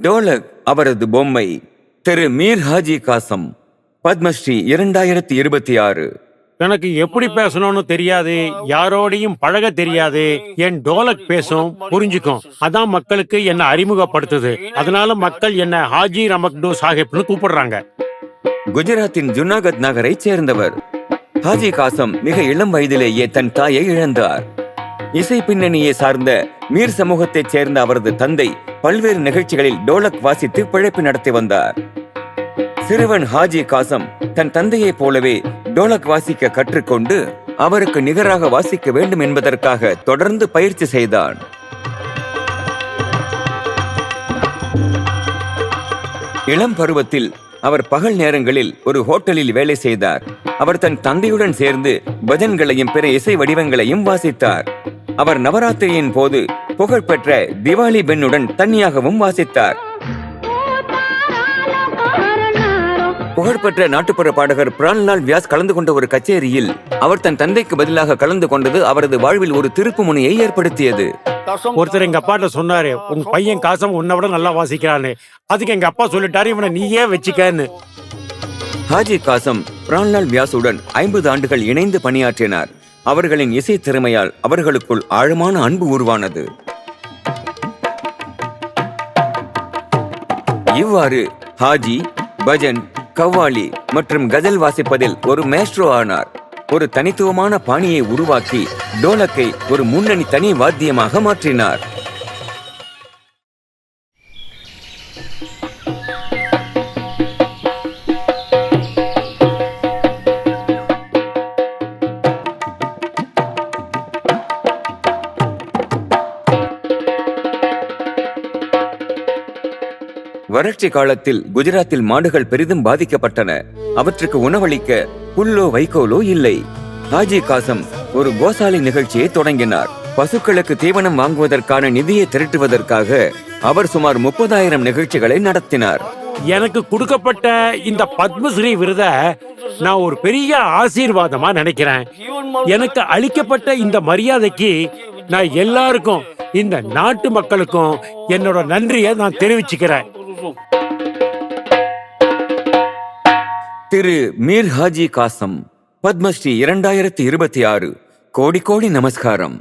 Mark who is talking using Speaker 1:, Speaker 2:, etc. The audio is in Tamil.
Speaker 1: டோலக் அவரது பொம்மை. திரு மீர் ஹாஜி காசம், பத்மஸ்ரீ 2026.
Speaker 2: எனக்கு எப்படி பேசணும்னு தெரியாது, யாரோடையும் பழக தெரியாது. என் டோலக் பேசும், புரிஞ்சுக்கும். அதான் மக்களுக்கு என்ன அறிமுகப்படுத்துது. அதனால மக்கள் என்ன ஹாஜி ரமக்டோ சாஹிப்னு கூப்பிடுறாங்க.
Speaker 1: குஜராத்தின் ஜுனாகத் நகரைச் சேர்ந்தவர். ஹாஜி காசம் மிக இளம் வயதிலேயே தன் தாயை இழந்தார். இசை பின்னணியை சார்ந்த மீர் சமூகத்தைச் சேர்ந்த அவரது தந்தை பல்வேறு நிகழ்ச்சிகளில் டோலக் வாசித்து பிழைப்பு நடத்தி வந்தார். சிறுவன் ஹாஜி காசம் தன் தந்தையைப் போலவே டோலக் வாசிக்க கற்றுக்கொண்டு அவருக்கு நிகராக வாசிக்க வேண்டும் என்பதற்காக தொடர்ந்து பயிற்சி செய்தான். இளம் பருவத்தில் அவர் பகல் நேரங்களில் ஒரு ஹோட்டலில் வேலை செய்தார். அவர் தன் தந்தையுடன் சேர்ந்து பஜன்களையும் பிற இசை வடிவங்களையும் வாசித்தார். அவர் நவராத்திரியின் போது புகழ்பெற்ற திவாலி பெண்ணுடன் தனியாகவும் வாசித்தார். புகழ்பெற்ற நாட்டுப்புற பாடகர் பிரான்லால் வியாஸ் கலந்து கொண்ட ஒரு கச்சேரியில் அவர் தன் தந்தைக்கு பதிலாக கலந்து கொண்டது அவரது வாழ்வில் ஒரு திருப்பு முனையை ஏற்படுத்தியது.
Speaker 2: ஒருத்தர் எங்க அப்பாட்ட சொன்னாரு, உங்க பையன் காசம் உன்னை விட நல்லா வாசிக்கிறான்னு. அதுக்கு எங்க அப்பா சொல்லிட்டாரு, இவனை நீயே வச்சுக்கன்னு.
Speaker 1: ஹாஜி காசம் பிரான்லால் வியாசுடன் 50 ஆண்டுகள் இணைந்து பணியாற்றினார். அவர்களின் இசை திறமையால் அவர்களுக்குள் ஆழமான அன்பு உருவானது. இவ்வாறு ஹாஜி பஜன், கவ்வாலி மற்றும் கஜல் வாசிப்பதில் ஒரு மேஸ்ட்ரோ ஆனார். ஒரு தனித்துவமான பாணியை உருவாக்கி டோலக்கை ஒரு முன்னணி தனி வாத்தியமாக மாற்றினார். வறட்சி காலத்தில் குஜராத்தில் மாடுகள் பெரிதும் பாதிக்கப்பட்டன. அவற்றுக்கு உணவளிக்க புல்லோ வைக்கோலோ இல்லை. ஹாஜி காசம் ஒரு கோசாலை நிகழ்ச்சியை தொடங்கினார். பசுக்களுக்கு தீவனம் வாங்குவதற்கான நிதியை திரட்டுவதற்காக அவர் சுமார் 30,000 நிகழ்ச்சிகளை நடத்தினார்.
Speaker 2: எனக்கு கொடுக்கப்பட்ட இந்த பத்மஸ்ரீ விருத நான் ஒரு பெரிய ஆசீர்வாதமா நினைக்கிறேன். எனக்கு அளிக்கப்பட்ட இந்த மரியாதைக்கு நான் எல்லாருக்கும், இந்த நாட்டு மக்களுக்கும் என்னோட நன்றியை நான் தெரிவிச்சுக்கிறேன்.
Speaker 1: திரு மீர் ஹாஜி காசம், பத்மஸ்ரீ 2026. கோடி கோடி நமஸ்காரம்.